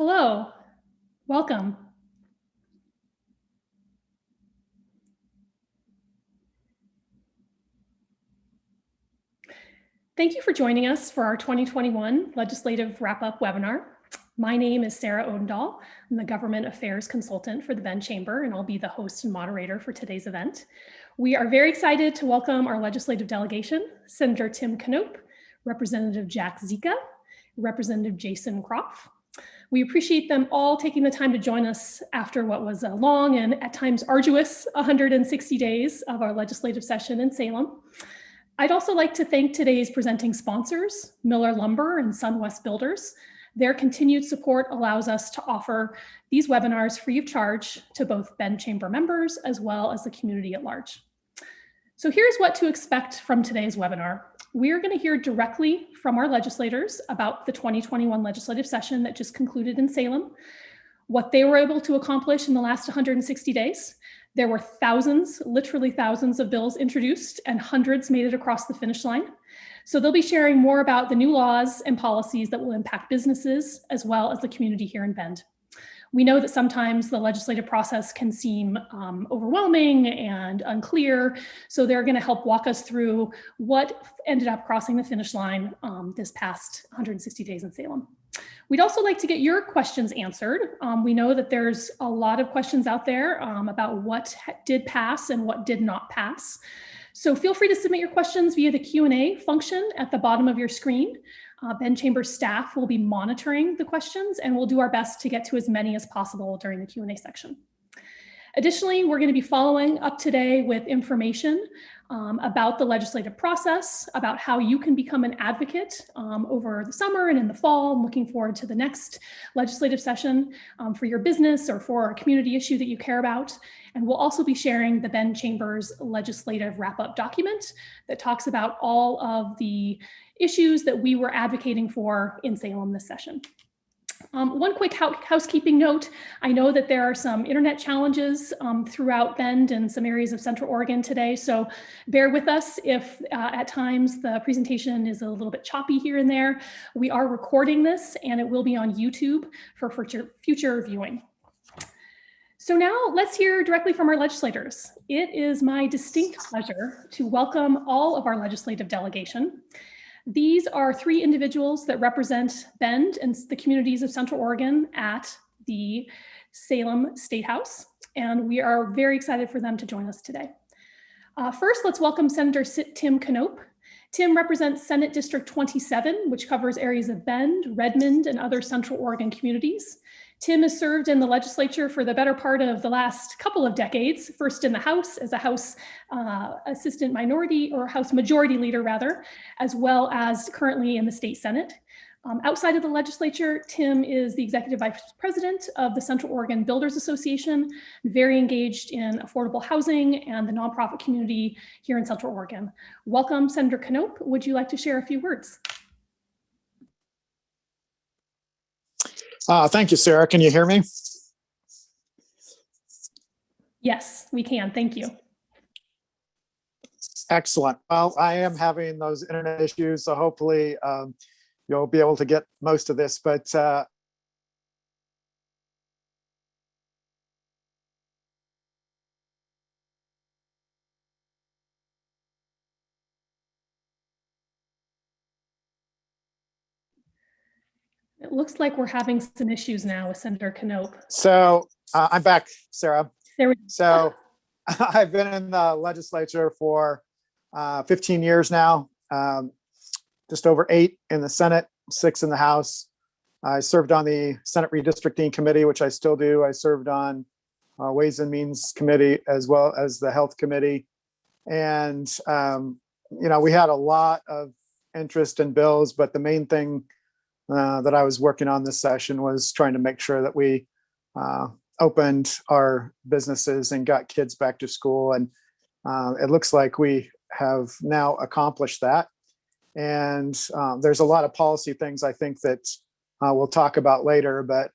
Hello, welcome. Thank you for joining us for our 2021 Legislative Wrap-Up webinar. My name is Sarah Odendahl. I'm the Government Affairs Consultant for the Bend Chamber, and I'll be the host and moderator for today's event. We are very excited to welcome our legislative delegation, Senator Tim Knopp, Representative Jack Zika, Representative Jason Kropf. We appreciate them all taking the time to join us after what was a long and at times arduous 160 days of our legislative session in Salem. I'd also like to thank today's presenting sponsors, Miller Lumber and SunWest Builders. Their continued support allows us to offer these webinars free of charge to both Bend Chamber members as well as the community at large. So here's what to expect from today's webinar. We are going to hear directly from our legislators about the 2021 legislative session that just concluded in Salem, what they were able to accomplish in the last 160 days. There were thousands, literally thousands of bills introduced and hundreds made it across the finish line. So they'll be sharing more about the new laws and policies that will impact businesses as well as the community here in Bend. We know that sometimes the legislative process can seem overwhelming and unclear, so they're going to help walk us through what ended up crossing the finish line this past 160 days in Salem. We'd also like to get your questions answered. We know that there's a lot of questions out there about what did pass and what did not pass. So feel free to submit your questions via the Q&A function at the bottom of your screen. Bend Chamber staff will be monitoring the questions and we'll do our best to get to as many as possible during the Q&A section. Additionally, we're going to be following up today with information about the legislative process, about how you can become an advocate over the summer and in the fall. I'm looking forward to the next legislative session for your business or for a community issue that you care about. And we'll also be sharing the Bend Chamber's legislative wrap-up document that talks about all of the issues that we were advocating for in Salem this session. One quick housekeeping note. I know that there are some internet challenges throughout Bend and some areas of Central Oregon today, so bear with us if at times the presentation is a little bit choppy here and there. We are recording this and it will be on YouTube for future viewing. So now let's hear directly from our legislators. It is my distinct pleasure to welcome all of our legislative delegation. These are three individuals that represent Bend and the communities of Central Oregon at the Salem State House, and we are very excited for them to join us today. First, let's welcome Senator Tim Knopp. Tim represents Senate District 27, which covers areas of Bend, Redmond, and other Central Oregon communities. Tim has served in the legislature for the better part of the last couple of decades, first in the House as a House Assistant Minority or House Majority Leader rather, as well as currently in the State Senate. Outside of the legislature, Tim is the Executive Vice President of the Central Oregon Builders Association, very engaged in affordable housing and the nonprofit community here in Central Oregon. Welcome, Senator Knopp. Would you like to share a few words? Thank you, Sarah. Can you hear me? Yes, we can. Thank you. Excellent. Well, I am having those internet issues, so hopefully you'll be able to get most of this, but it looks like we're having some issues now with Senator Knopp. So I'm back, Sarah. There we go. So I've been in the legislature for 15 years now, just over 8 in the Senate, 6 in the House. I served on the Senate Redistricting Committee, which I still do. I served on Ways and Means Committee as well as the Health Committee. And, you know, we had a lot of interest in bills, but the main thing that I was working on this session was trying to make sure that we opened our businesses and got kids back to school. And it looks like we have now accomplished that. And there's a lot of policy things I think that we'll talk about later, but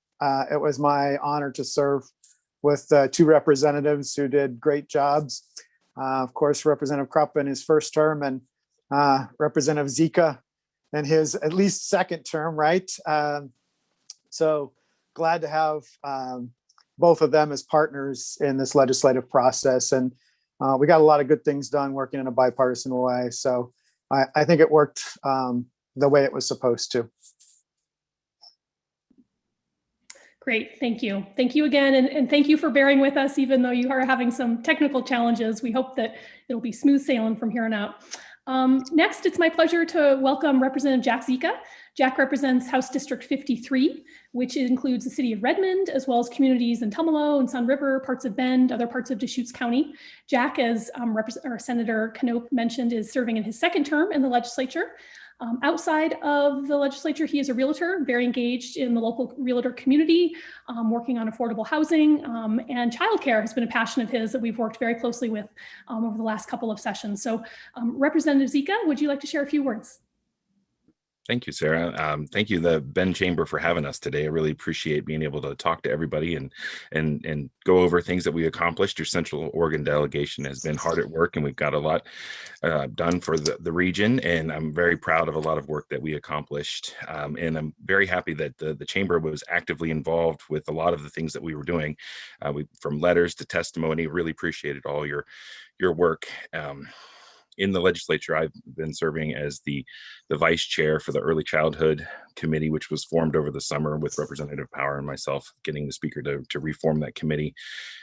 it was my honor to serve with 2 representatives who did great jobs. Of course, Representative Kropf in his first term and Representative Zika in his at least second term, right? So glad to have both of them as partners in this legislative process. And we got a lot of good things done working in a bipartisan way. So I think it worked the way it was supposed to. Great, thank you. Thank you again, and thank you for bearing with us, even though you are having some technical challenges. We hope that it'll be smooth sailing from here on out. Next, it's my pleasure to welcome Representative Jack Zika. Jack represents House District 53, which includes the city of Redmond, as well as communities in Tumalo and Sun River, parts of Bend, other parts of Deschutes County. Jack, as Senator Knopp mentioned, is serving in his second term in the legislature. Outside of the legislature, he is a realtor, very engaged in the local realtor community, working on affordable housing, and childcare has been a passion of his that we've worked very closely with over the last couple of sessions. So Representative Zika, would you like to share a few words? Thank you, Sarah. Thank you, the Bend Chamber, for having us today. I really appreciate being able to talk to everybody and go over things that we accomplished. Your Central Oregon delegation has been hard at work, and we've got a lot done for the region. And I'm very proud of a lot of work that we accomplished. And I'm very happy that the Chamber was actively involved with a lot of the things that we were doing, from letters to testimony. Really appreciated all your work. In the legislature, I've been serving as the vice chair for the Early Childhood Committee, which was formed over the summer with Representative Power and myself getting the speaker to reform that committee.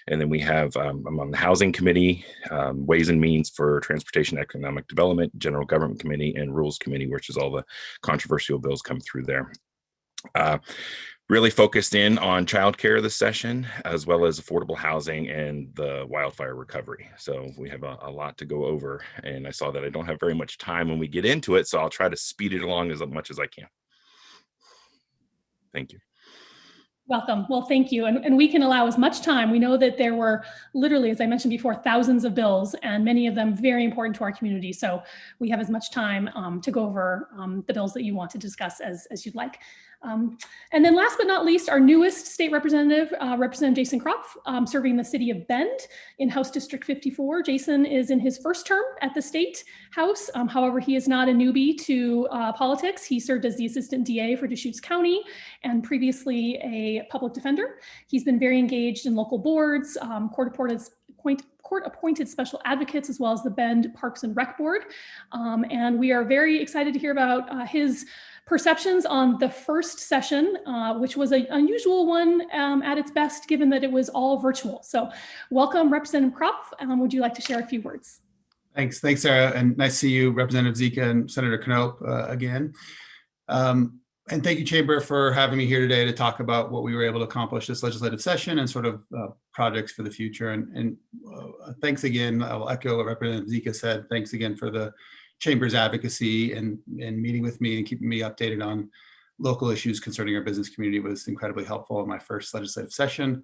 And then we have, I'm on the Housing Committee, Ways and Means for Transportation Economic Development, General Government Committee, and Rules Committee, which is all the controversial bills come through there. Really focused in on childcare this session, as well as affordable housing and the wildfire recovery. So we have a lot to go over, and I saw that I don't have very much time when we get into it, so I'll try to speed it along as much as I can. Thank you. Welcome. Well, thank you. And we can allow as much time. We know that there were literally, as I mentioned before, thousands of bills, and many of them very important to our community. So we have as much time to go over the bills that you want to discuss as you'd like. And then last but not least, our newest state representative, Representative Jason Kropf, serving the city of Bend in House District 54. Jason is in his first term at the state house. However, he is not a newbie to politics. He served as the assistant DA for Deschutes County and previously a public defender. He's been very engaged in local boards, court-appointed special advocates, as well as the Bend Parks and Rec Board. And we are very excited to hear about his perceptions on the first session, which was an unusual one at its best, given that it was all virtual. So welcome, Representative Kropf. Would you like to share a few words? Thanks, Sarah, and nice to see you, Representative Zika and Senator Knopp again. And thank you, Chamber, for having me here today to talk about what we were able to accomplish this legislative session and sort of projects for the future. And thanks again. I'll echo what Representative Zika said. Thanks again for the Chamber's advocacy and meeting with me and keeping me updated on local issues concerning our business community was incredibly helpful in my first legislative session.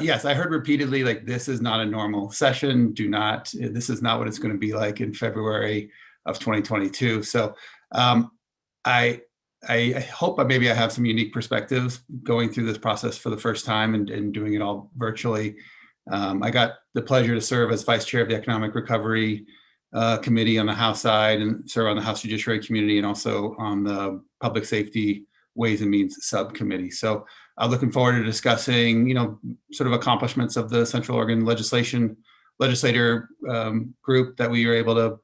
Yes, I heard repeatedly, like, this is not a normal session. This is not what it's going to be like in February of 2022. So I hope maybe I have some unique perspectives going through this process for the first time and doing it all virtually. I got the pleasure to serve as vice chair of the Economic Recovery Committee on the House side and serve on the House Judiciary Committee and also on the Public Safety Ways and Means Subcommittee. So I'm looking forward to discussing, sort of accomplishments of the Central Oregon legislator group that we were able to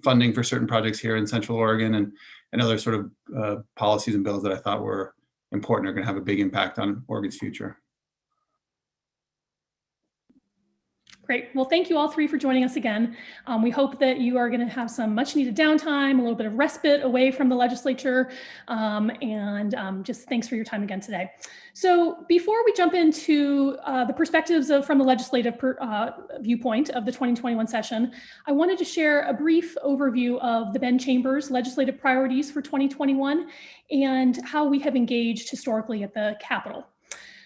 funding for certain projects here in Central Oregon and other sort of policies and bills that I thought were important are going to have a big impact on Oregon's future. Great. Well, thank you all three for joining us again. We hope that you are going to have some much needed downtime, a little bit of respite away from the legislature, and just thanks for your time again today. So before we jump into the perspectives from the legislative viewpoint of the 2021 session, I wanted to share a brief overview of the Bend Chamber's legislative priorities for 2021 and how we have engaged historically at the Capitol.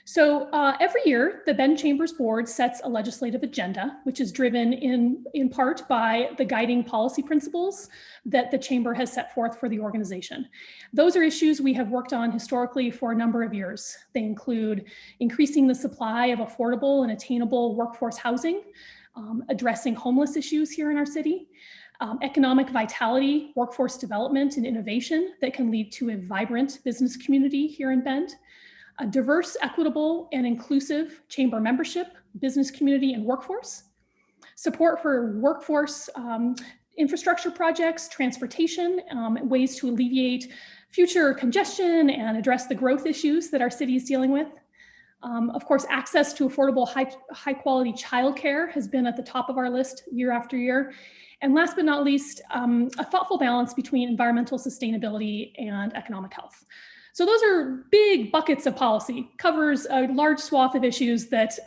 So every year, the Bend Chamber's board sets a legislative agenda, which is driven in part by the guiding policy principles that the Chamber has set forth for the organization. Those are issues we have worked on historically for a number of years. They include increasing the supply of affordable and attainable workforce housing, addressing homeless issues here in our city, economic vitality, workforce development, and innovation that can lead to a vibrant business community here in Bend, a diverse, equitable, and inclusive chamber membership, business community, and workforce, support for workforce infrastructure projects, transportation, ways to alleviate future congestion and address the growth issues that our city is dealing with. Of course, access to affordable, high quality childcare has been at the top of our list year after year. And last but not least, a thoughtful balance between environmental sustainability and economic health. So those are big buckets of policy, covers a large swath of issues that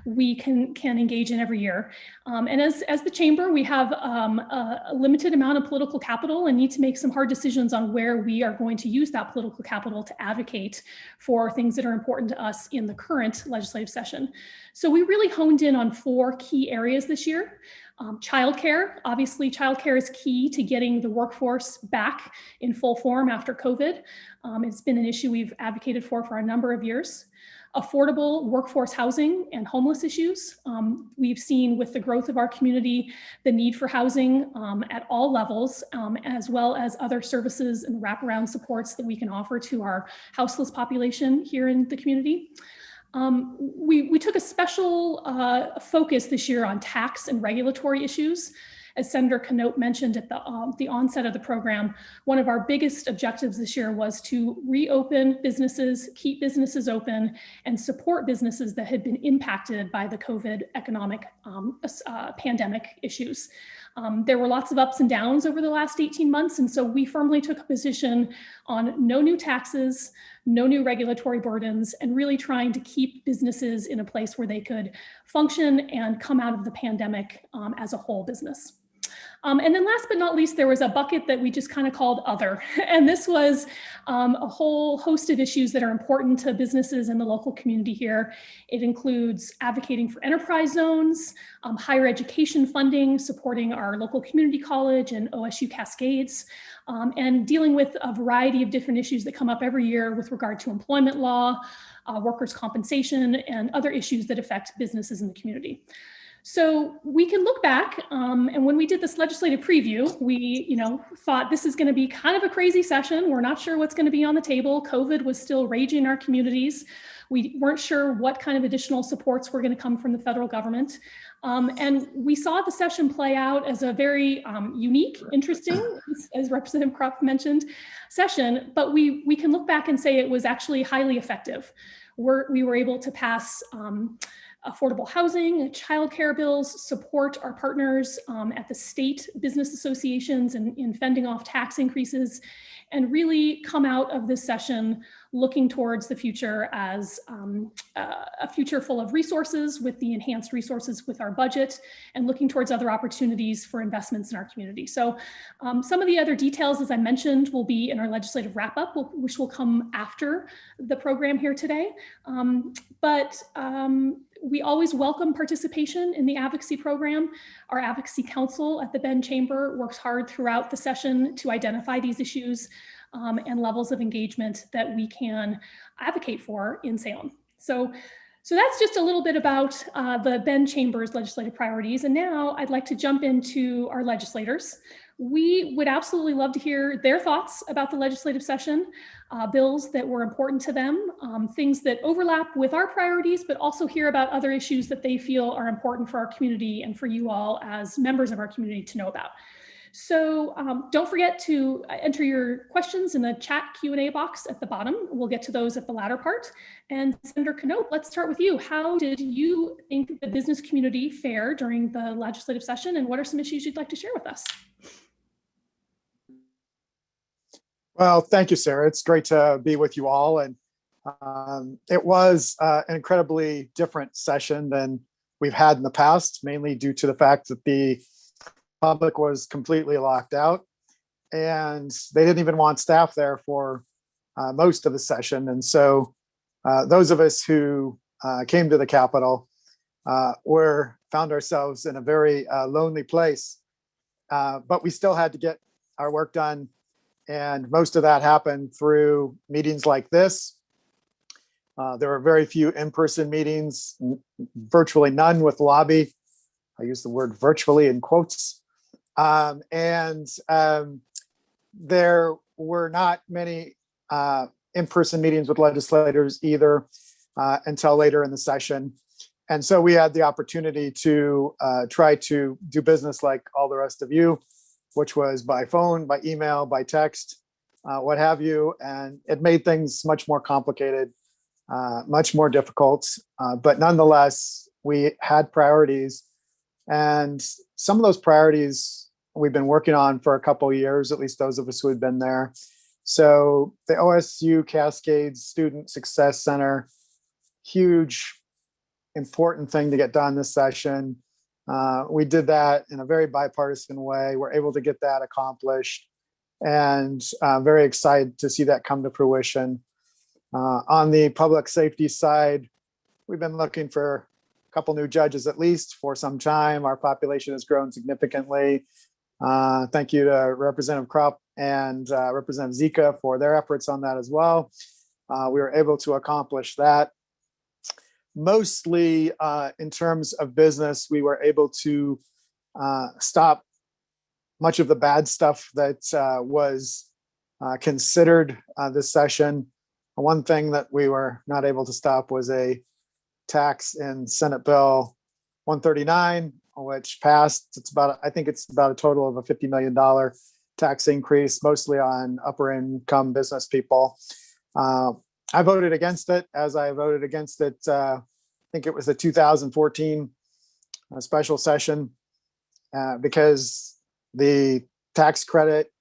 we can engage in every year. And as the chamber, we have a limited amount of political capital and need to make some hard decisions on where we are going to use that political capital to advocate for things that are important to us in the current legislative session. So we really honed in on 4 key areas this year. Childcare, obviously childcare is key to getting the workforce back in full form after COVID. It's been an issue we've advocated for a number of years. Affordable workforce housing and homeless issues. We've seen with the growth of our community, the need for housing at all levels, as well as other services and wraparound supports that we can offer to our houseless population here in the community. We took a special focus this year on tax and regulatory issues. As Senator Knopp mentioned at the onset of the program, one of our biggest objectives this year was to reopen businesses, keep businesses open, and support businesses that had been impacted by the COVID economic pandemic issues. There were lots of ups and downs over the last 18 months, and so we firmly took a position on no new taxes, no new regulatory burdens, and really trying to keep businesses in a place where they could function and come out of the pandemic as a whole business. And then last but not least, there was a bucket that we just kind of called other. And this was a whole host of issues that are important to businesses in the local community here. It includes advocating for enterprise zones, higher education funding, supporting our local community college and OSU Cascades, and dealing with a variety of different issues that come up every year with regard to employment law, workers' compensation, and other issues that affect businesses in the community. So we can look back, and when we did this legislative preview, we thought this is going to be kind of a crazy session. We're not sure what's going to be on the table. COVID was still raging in our communities. We weren't sure what kind of additional supports were going to come from the federal government. And we saw the session play out as a very unique, interesting, as Representative Kropf mentioned, session, but we can look back and say it was actually highly effective. We were able to pass affordable housing, childcare bills, support our partners at the state business associations in fending off tax increases, and really come out of this session looking towards the future as a future full of resources with the enhanced resources with our budget, and looking towards other opportunities for investments in our community. So some of the other details, as I mentioned, will be in our legislative wrap-up, which will come after the program here today. We always welcome participation in the advocacy program. Our advocacy council at the Bend Chamber works hard throughout the session to identify these issues and levels of engagement that we can advocate for in Salem. So that's just a little bit about the Bend Chamber's legislative priorities. And now I'd like to jump into our legislators. We would absolutely love to hear their thoughts about the legislative session, bills that were important to them, things that overlap with our priorities, but also hear about other issues that they feel are important for our community and for you all as members of our community to know about. So don't forget to enter your questions in the chat Q&A box at the bottom. We'll get to those at the latter part. And Senator Knopp, let's start with you. How did you think the business community fare during the legislative session, and what are some issues you'd like to share with us? Well, thank you, Sarah. It's great to be with you all. And it was an incredibly different session than we've had in the past, mainly due to the fact that the public was completely locked out and they didn't even want staff there for most of the session. And so those of us who came to the Capitol found ourselves in a very lonely place, but we still had to get our work done. And most of that happened through meetings like this. There were very few in-person meetings, virtually none with lobby. I use the word virtually in quotes. There were not many in-person meetings with legislators either until later in the session. And so we had the opportunity to try to do business like all the rest of you, which was by phone, by email, by text, what have you. And it made things much more complicated, much more difficult. But nonetheless, we had priorities. And some of those priorities we've been working on for a couple of years, at least those of us who had been there. So the OSU Cascades Student Success Center, huge, important thing to get done this session. We did that in a very bipartisan way. We're able to get that accomplished, and very excited to see that come to fruition. On the public safety side, we've been looking for a couple new judges at least for some time. Our population has grown significantly. Thank you to Representative Kropf and Representative Zika for their efforts on that as well. We were able to accomplish that. Mostly in terms of business, we were able to stop much of the bad stuff that was considered this session. One thing that we were not able to stop was a tax in Senate Bill 139, which passed. I think it's about a total of a $50 million tax increase, mostly on upper income business people. I voted against it, as I voted against it. I think it was the 2014 special session, because the tax credit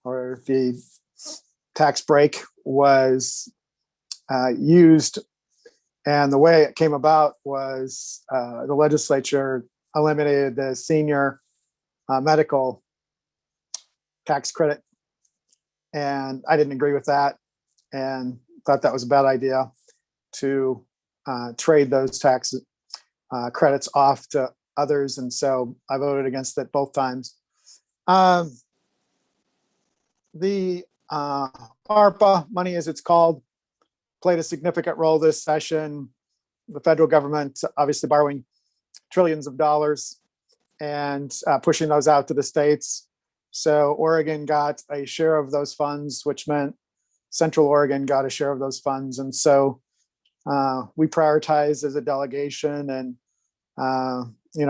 or the tax break was used, and the way it came about was the legislature eliminated the senior medical tax credit, and I didn't agree with that, and thought that was a bad idea to trade those tax credits off to others. And so I voted against it both times. The ARPA money, as it's called, played a significant role this session. The federal government obviously borrowing trillions of dollars and pushing those out to the states. So Oregon got a share of those funds, which meant Central Oregon got a share of those funds. And so we prioritized as a delegation, and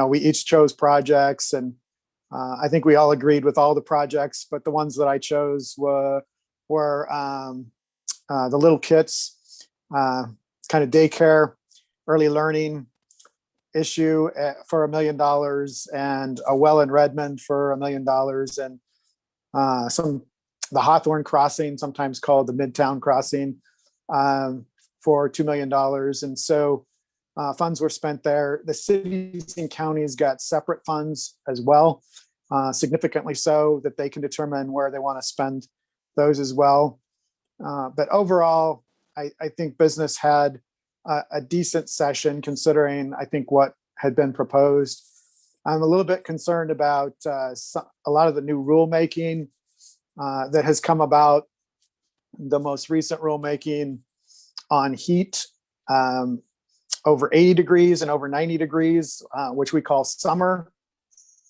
we each chose projects, and I think we all agreed with all the projects, but the ones that I chose were the little kits, kind of daycare, early learning issue for $1 million, and a well in Redmond for $1 million, and the Hawthorne Crossing, sometimes called the Midtown Crossing, for $2 million. And so funds were spent there. The cities and counties got separate funds as well, significantly so that they can determine where they want to spend those as well. But overall, I think business had a decent session considering, I think, what had been proposed. I'm a little bit concerned about a lot of the new rulemaking that has come about. The most recent rulemaking on heat, over 80 degrees and over 90 degrees, which we call summer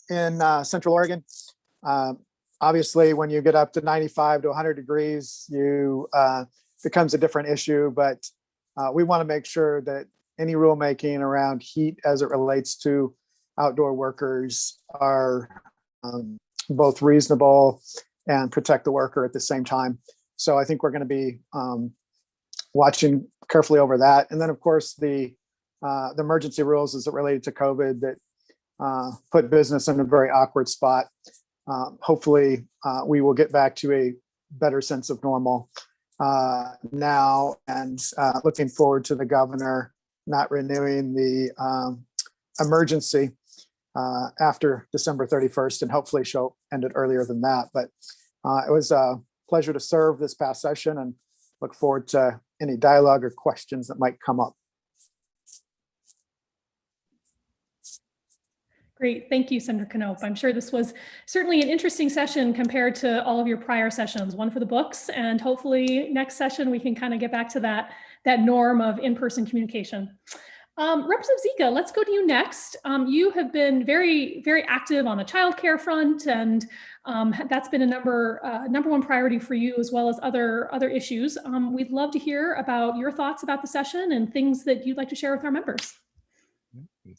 in Central Oregon. Obviously, when you get up to 95 to 100 degrees, becomes a different issue. But we want to make sure that any rulemaking around heat as it relates to outdoor workers are both reasonable and protect the worker at the same time. So I think we're going to be watching carefully over that. And then, of course, the emergency rules as it related to COVID that put business in a very awkward spot. Hopefully, we will get back to a better sense of normal now, and looking forward to the governor not renewing the emergency after December 31st, and hopefully she'll end it earlier than that. But it was a pleasure to serve this past session, and look forward to any dialogue or questions that might come up. Great. Thank you, Senator Knopp. I'm sure this was certainly an interesting session compared to all of your prior sessions, one for the books, and hopefully next session we can kind of get back to that norm of in-person communication. Representative Zika, let's go to you next. You have been very, very active on the childcare front, and that's been a number one priority for you, as well as other issues. We'd love to hear about your thoughts about the session and things that you'd like to share with our members.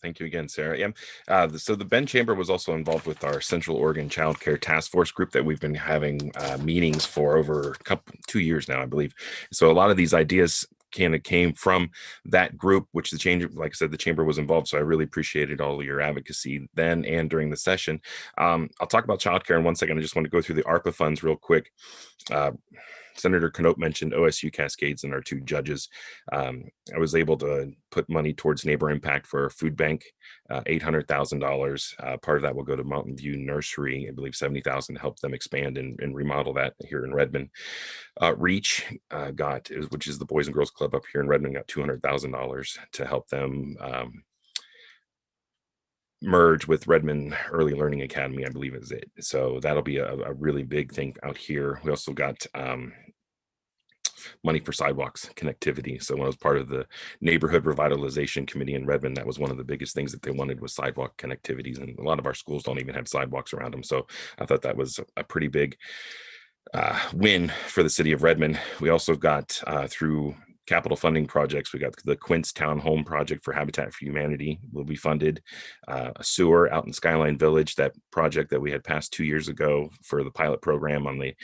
Thank you again, Sarah. Yeah. So the Ben Chamber was also involved with our Central Oregon Child Care Task Force group that we've been having meetings for over 2 years now, I believe. So a lot of these ideas kind of came from that group, which the chamber, like I said, the chamber was involved. So I really appreciated all of your advocacy then and during the session. I'll talk about childcare in 1 second. I just want to go through the ARPA funds real quick. Senator Knopp mentioned OSU Cascades and our 2 judges. I was able to put money towards neighbor impact for a food bank, $800,000. Part of that will go to Mountain View Nursery, I believe $70,000 to help them expand and remodel that here in Redmond. Reach which is the Boys and Girls Club up here in Redmond, got $200,000 to help them merge with Redmond Early Learning Academy, I believe is it. So that'll be a really big thing out here. We also got money for sidewalks connectivity. So when I was part of the neighborhood revitalization committee in Redmond, that was one of the biggest things that they wanted was sidewalk connectivities. And a lot of our schools don't even have sidewalks around them. So I thought that was a pretty big win for the city of Redmond. We also got through capital funding projects. We got the Quince Town Home Project for Habitat for Humanity will be funded. A sewer out in Skyline Village, that project that we had passed 2 years ago for the pilot program on the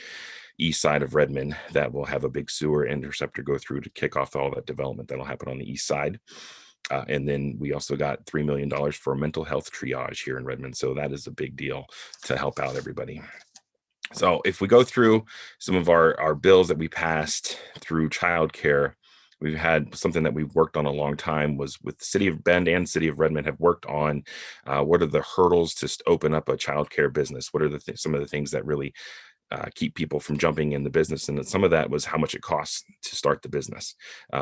east side of Redmond, that will have a big sewer interceptor go through to kick off all that development that'll happen on the east side. And then we also got $3 million for mental health triage here in Redmond. So that is a big deal to help out everybody. So if we go through some of our bills that we passed through childcare, we've had something that we've worked on a long time was with the City of Bend and City of Redmond have worked on what are the hurdles to open up a childcare business? What are some of the things that really keep people from jumping in the business? And some of that was how much it costs to start the business.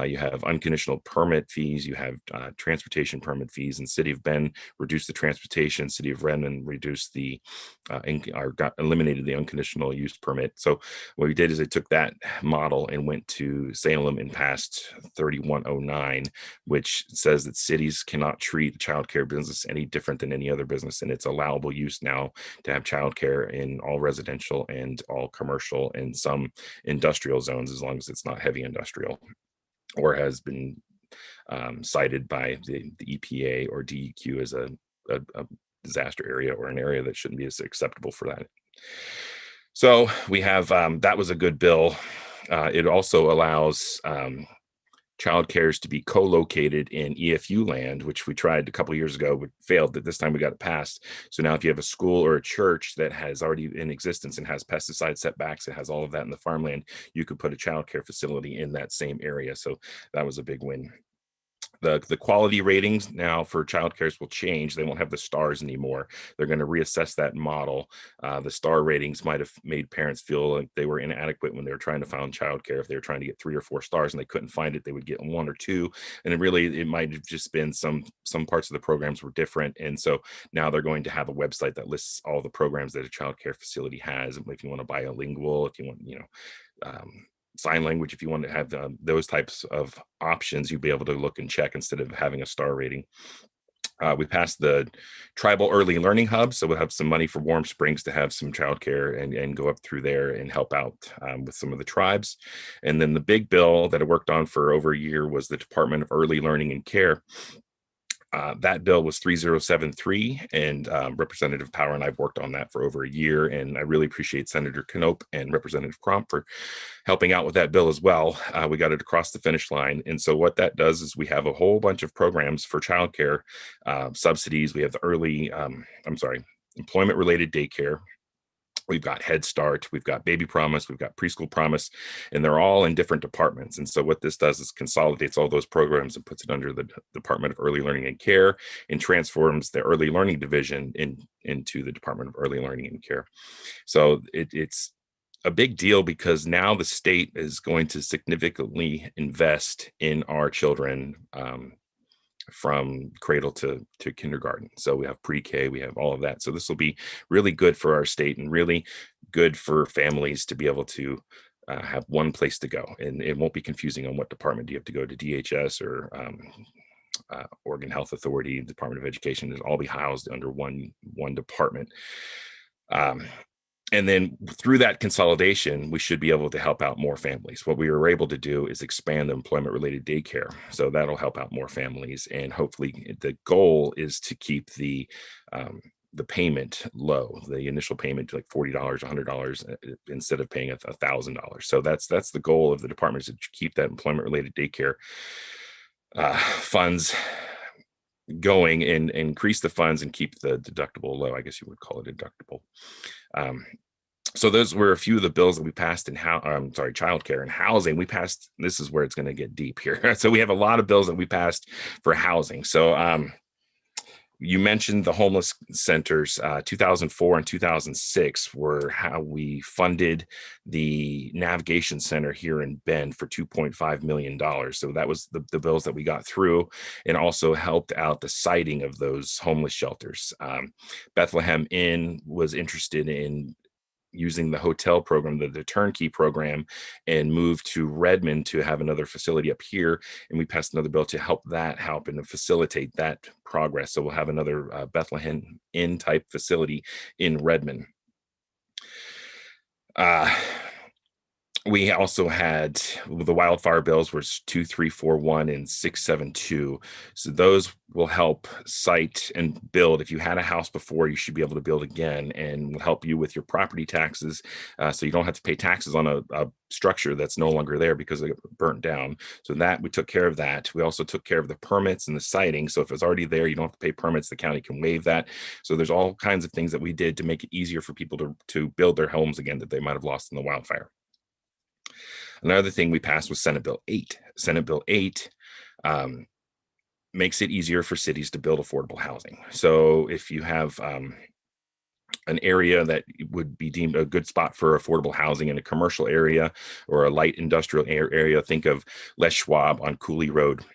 You have unconditional permit fees, you have transportation permit fees, and City of Bend reduced the transportation, City of Redmond reduced eliminated the unconditional use permit. So what we did is I took that model and went to Salem and passed 3109, which says that cities cannot treat a childcare business any different than any other business, and it's allowable use now to have childcare in all residential and all commercial and some industrial zones, as long as it's not heavy industrial or has been cited by the EPA or DEQ as a disaster area or an area that shouldn't be as acceptable for that. So we have that was a good bill. It also allows child cares to be co-located in EFU land, which we tried a couple of years ago, but failed. That this time we got it passed. So now if you have a school or a church that has already in existence and has pesticide setbacks, it has all of that in the farmland, you could put a child care facility in that same area. So that was a big win. The quality ratings now for child cares will change. They won't have the stars anymore. They're going to reassess that model. The star ratings might have made parents feel like they were inadequate when they were trying to find child care. If they were trying to get 3 or 4 stars and they couldn't find it, they would get 1 or 2. And it might have just been some parts of the programs were different. And so now they're going to have a website that lists all the programs that a child care facility has. If you want to bilingual, if you want, sign language, if you want to have those types of options, you'll be able to look and check instead of having a star rating. We passed the tribal early learning hub, so we'll have some money for Warm Springs to have some childcare and go up through there and help out with some of the tribes. And then the big bill that I worked on for over a year was the Department of Early Learning and Care. That bill was 3073, and Representative Power and I've worked on that for over a year, and I really appreciate Senator Knopp and Representative Kropf for helping out with that bill as well. We got it across the finish line, and so what that does is we have a whole bunch of programs for childcare subsidies. We have the employment-related daycare. We've got Head Start, we've got Baby Promise, we've got Preschool Promise, and they're all in different departments. And so what this does is consolidates all those programs and puts it under the Department of Early Learning and Care and transforms the Early Learning Division into the Department of Early Learning and Care. So it's a big deal because now the state is going to significantly invest in our children from cradle to kindergarten. So we have pre-K, we have all of that. So this will be really good for our state and really good for families to be able to have one place to go. And it won't be confusing on what department do you have to go to, DHS or Oregon Health Authority, Department of Education, is all be housed under one department. And then through that consolidation, we should be able to help out more families. What we were able to do is expand the employment-related daycare. So that'll help out more families. And hopefully the goal is to keep the payment low, the initial payment to like $40, $100 instead of paying $1,000. So that's the goal of the department, is to keep that employment-related daycare funds going and increase the funds and keep the deductible low. I guess you would call it deductible. So those were a few of the bills that we passed in childcare and housing. We passed, this is where it's going to get deep here. So we have a lot of bills that we passed for housing. So you mentioned the homeless centers. 2004 and 2006 were how we funded the navigation center here in Bend for $2.5 million. So that was the bills that we got through, and also helped out the siting of those homeless shelters. Bethlehem Inn was interested in using the hotel program, the turnkey program, and moved to Redmond to have another facility up here. And we passed another bill to help and to facilitate that progress. So we'll have another Bethlehem Inn type facility in Redmond. We also had the wildfire bills was 2341 and 672. So those will help site and build. If you had a house before, you should be able to build again, and will help you with your property taxes. So you don't have to pay taxes on a structure that's no longer there because it burnt down. So that we took care of that. We also took care of the permits and the siting. So if it's already there, you don't have to pay permits. The county can waive that. So there's all kinds of things that we did to make it easier for people to build their homes again that they might have lost in the wildfire. Another thing we passed was Senate Bill 8. Senate Bill 8 makes it easier for cities to build affordable housing. So if you have an area that would be deemed a good spot for affordable housing in a commercial area or a light industrial area, think of Les Schwab on Cooley Road,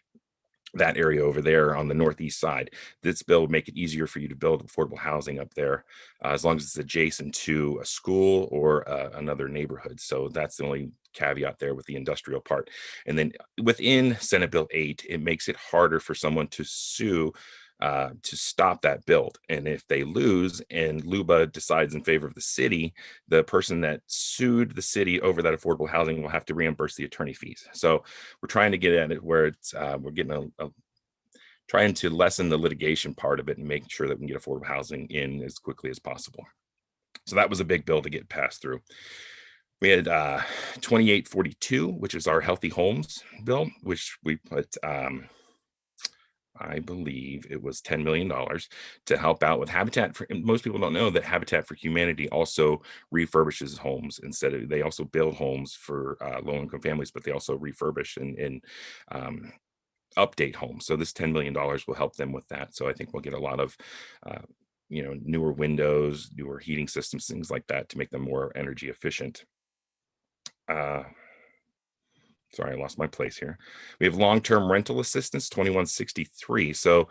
that area over there on the northeast side. This bill would make it easier for you to build affordable housing up there, as long as it's adjacent to a school or another neighborhood. So that's the only caveat there with the industrial part. And then within Senate Bill 8, it makes it harder for someone to sue to stop that build. And if they lose and LUBA decides in favor of the city, the person that sued the city over that affordable housing will have to reimburse the attorney fees. So we're trying to get at it where it's we're getting trying to lessen the litigation part of it and making sure that we can get affordable housing in as quickly as possible. So that was a big bill to get passed through. We had 2842, which is our Healthy Homes bill, which we put I believe it was $10 million to help out with Habitat for. Most people don't know that Habitat for Humanity also refurbishes homes they also build homes for low-income families, but they also refurbish and update homes. So this $10 million will help them with that. So I think we'll get a lot of newer windows, newer heating systems, things like that to make them more energy efficient. Sorry, I lost my place here. We have long-term rental assistance, 2163. So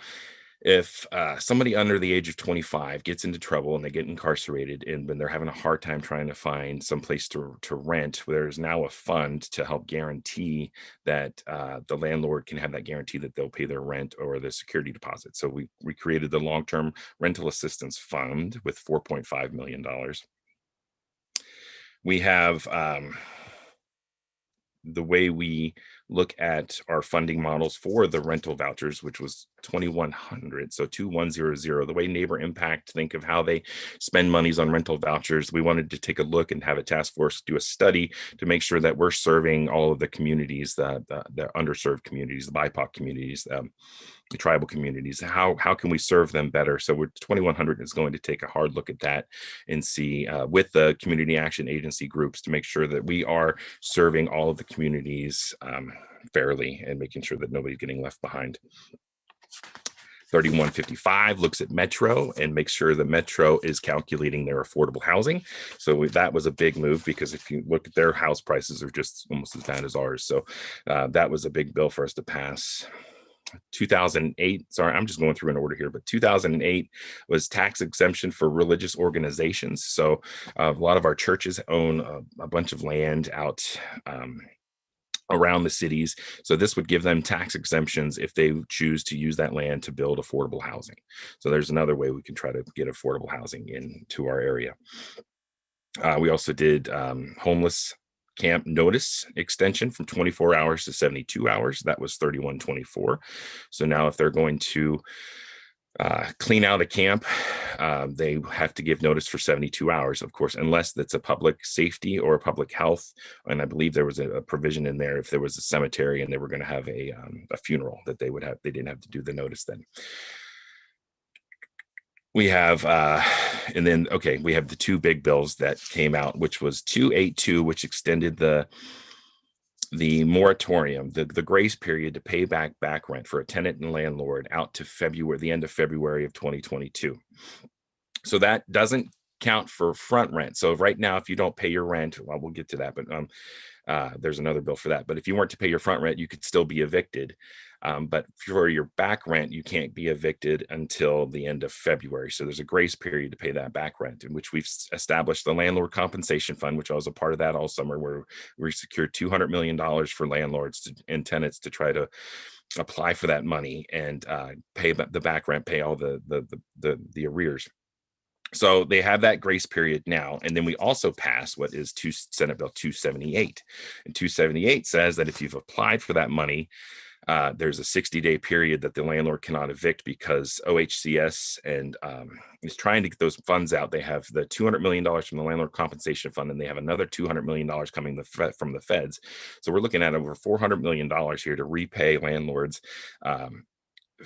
if somebody under the age of 25 gets into trouble and they get incarcerated, and when they're having a hard time trying to find some place to rent, there's now a fund to help guarantee that the landlord can have that guarantee that they'll pay their rent or the security deposit. So we created the long-term rental assistance fund with $4.5 million. We have the way we look at our funding models for the rental vouchers, which was 2100, so 2100, the way Neighbor Impact think of how they spend monies on rental vouchers. We wanted to take a look and have a task force do a study to make sure that we're serving all of the communities, the underserved communities, the BIPOC communities, the tribal communities. How can we serve them better? So 2100 is going to take a hard look at that and see with the community action agency groups to make sure that we are serving all of the communities fairly and making sure that nobody's getting left behind. 3155 looks at Metro and makes sure the Metro is calculating their affordable housing. So that was a big move, because if you look at their house prices are just almost as bad as ours. So that was a big bill for us to pass. 2008, sorry, I'm just going through in order here, but 2008 was tax exemption for religious organizations. So a lot of our churches own a bunch of land out around the cities. So this would give them tax exemptions if they choose to use that land to build affordable housing. So there's another way we can try to get affordable housing into our area. We also did homeless camp notice extension from 24 hours to 72 hours. That was 3124. So now if they're going to clean out a camp, they have to give notice for 72 hours, of course, unless that's a public safety or a public health. And I believe there was a provision in there if there was a cemetery and they were going to have a funeral that they didn't have to do the notice then. We have, we have the two big bills that came out, which was 282, which extended the moratorium, the grace period to pay back rent for a tenant and landlord out to the end of February of 2022. So that doesn't count for front rent. So right now, if you don't pay your rent, well, we'll get to that, but there's another bill for that. But if you weren't to pay your front rent, you could still be evicted. But for your back rent, you can't be evicted until the end of February. So there's a grace period to pay that back rent, in which we've established the landlord compensation fund, which I was a part of that all summer, where we secured $200 million for landlords and tenants to try to apply for that money and pay the back rent, pay all the arrears. So they have that grace period now. And then we also passed what is Senate Bill 278. And 278 says that if you've applied for that money, there's a 60-day period that the landlord cannot evict, because OHCS and is trying to get those funds out. They have the $200 million from the landlord compensation fund, and they have another $200 million coming from the feds. So we're looking at over $400 million here to repay landlords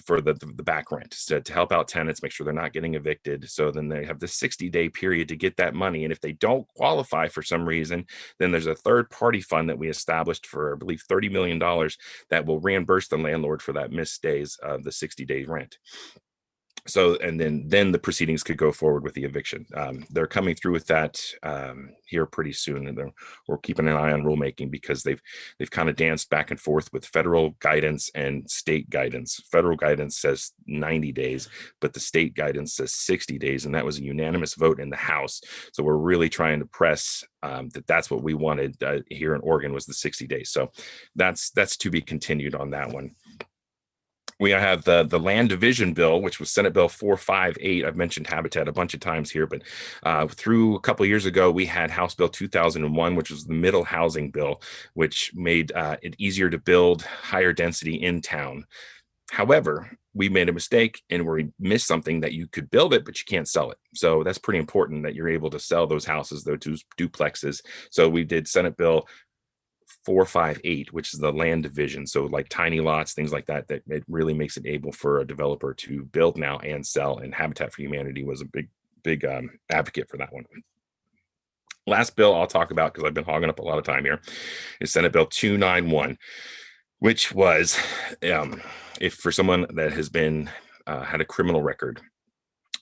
for the back rent, to help out tenants, make sure they're not getting evicted. So then they have the 60-day period to get that money. And if they don't qualify for some reason, then there's a third party fund that we established for, I believe, $30 million that will reimburse the landlord for that missed days of the 60-day rent. So, and then the proceedings could go forward with the eviction. They're coming through with that here pretty soon, and we're keeping an eye on rulemaking, because they've kind of danced back and forth with federal guidance and state guidance. Federal guidance says 90 days, but the state guidance says 60 days, and that was a unanimous vote in the House. So we're really trying to press that's what we wanted here in Oregon, was the 60 days. So that's to be continued on that one. We have the land division bill, which was Senate Bill 458. I've mentioned habitat a bunch of times here, but through a couple of years ago, we had House Bill 2001, which was the middle housing bill, which made it easier to build higher density in town. However, we made a mistake and we missed something, that you could build it, but you can't sell it. So that's pretty important, that you're able to sell those houses, those duplexes. So we did Senate Bill 458, which is the land division. So like tiny lots, things like that, that it really makes it able for a developer to build now and sell. And Habitat for Humanity was a big advocate for that one. Last bill I'll talk about, because I've been hogging up a lot of time here, is Senate Bill 291, which was if for someone that has been had a criminal record,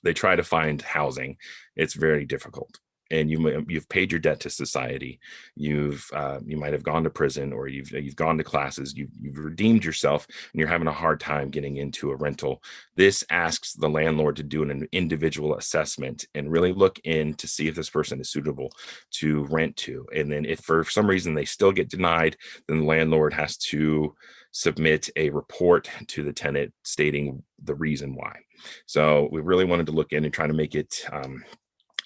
they try to find housing, it's very difficult. And you've paid your debt to society. You might have gone to prison, or you've gone to classes. You've redeemed yourself, and you're having a hard time getting into a rental. This asks the landlord to do an individual assessment and really look in to see if this person is suitable to rent to. And then if for some reason they still get denied, then the landlord has to submit a report to the tenant stating the reason why. So we really wanted to look in and try to make it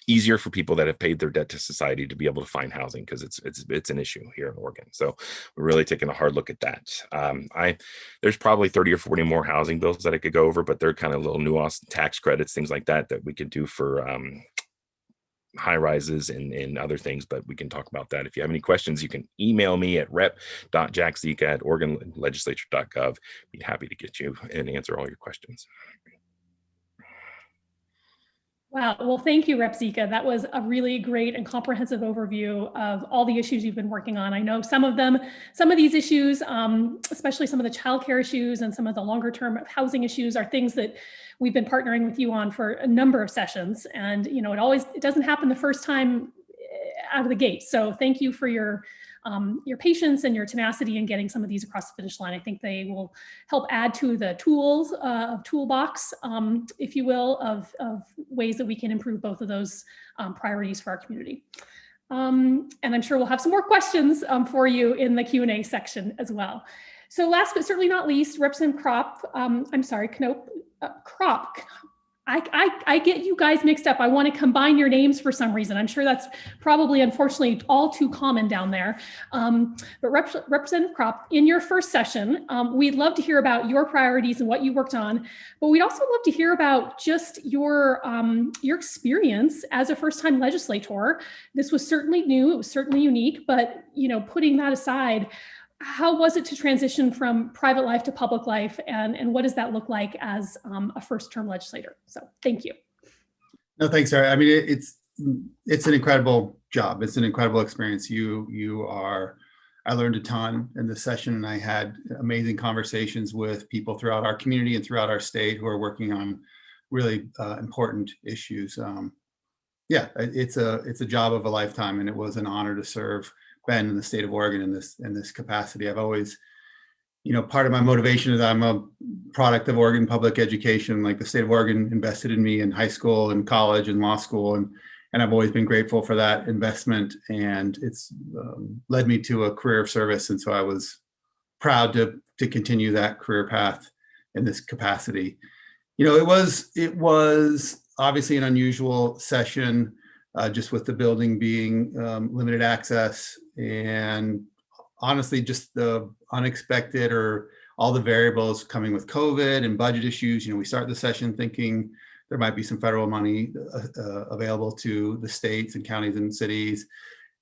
easier for people that have paid their debt to society to be able to find housing, because it's an issue here in Oregon. So we're really taking a hard look at that. There's probably 30 or 40 more housing bills that I could go over, but they're kind of little nuanced tax credits, things like that we could do for high rises and other things, but we can talk about that. If you have any questions, you can email me at rep.jackzika@oregonlegislature.gov. Be happy to get you and answer all your questions. Wow. Well, thank you, Rep. Zika. That was a really great and comprehensive overview of all the issues you've been working on. I know some of these issues, especially some of the childcare issues and some of the longer term housing issues, are things that we've been partnering with you on for a number of sessions. And, it doesn't happen the first time out of the gate. So thank you for your patience and your tenacity in getting some of these across the finish line. I think they will help add to the toolbox, if you will, of ways that we can improve both of those priorities for our community. And I'm sure we'll have some more questions for you in the Q&A section as well. So last but certainly not least, Representative Kropf, Knopp, Kropf. I get you guys mixed up. I want to combine your names for some reason. I'm sure that's probably, unfortunately, all too common down there. But Representative Kropf, in your first session, we'd love to hear about your priorities and what you worked on. But we'd also love to hear about just your experience as a first-time legislator. This was certainly new. It was certainly unique. But putting that aside, how was it to transition from private life to public life, and what does that look like as a first-term legislator? So thank you. No, thanks, Sarah. I mean, it's an incredible job. It's an incredible experience. I learned a ton in this session, and I had amazing conversations with people throughout our community and throughout our state who are working on really important issues. Yeah, it's a job of a lifetime, and it was an honor to serve Ben in the state of Oregon in this capacity. I've always, part of my motivation is I'm a product of Oregon public education. Like, the state of Oregon invested in me in high school and college and law school, and I've always been grateful for that investment. And it's led me to a career of service, and so I was proud to continue that career path in this capacity. It was obviously an unusual session. Just with the building being limited access, and honestly, just the unexpected or all the variables coming with COVID and budget issues. We start the session thinking there might be some federal money available to the states and counties and cities,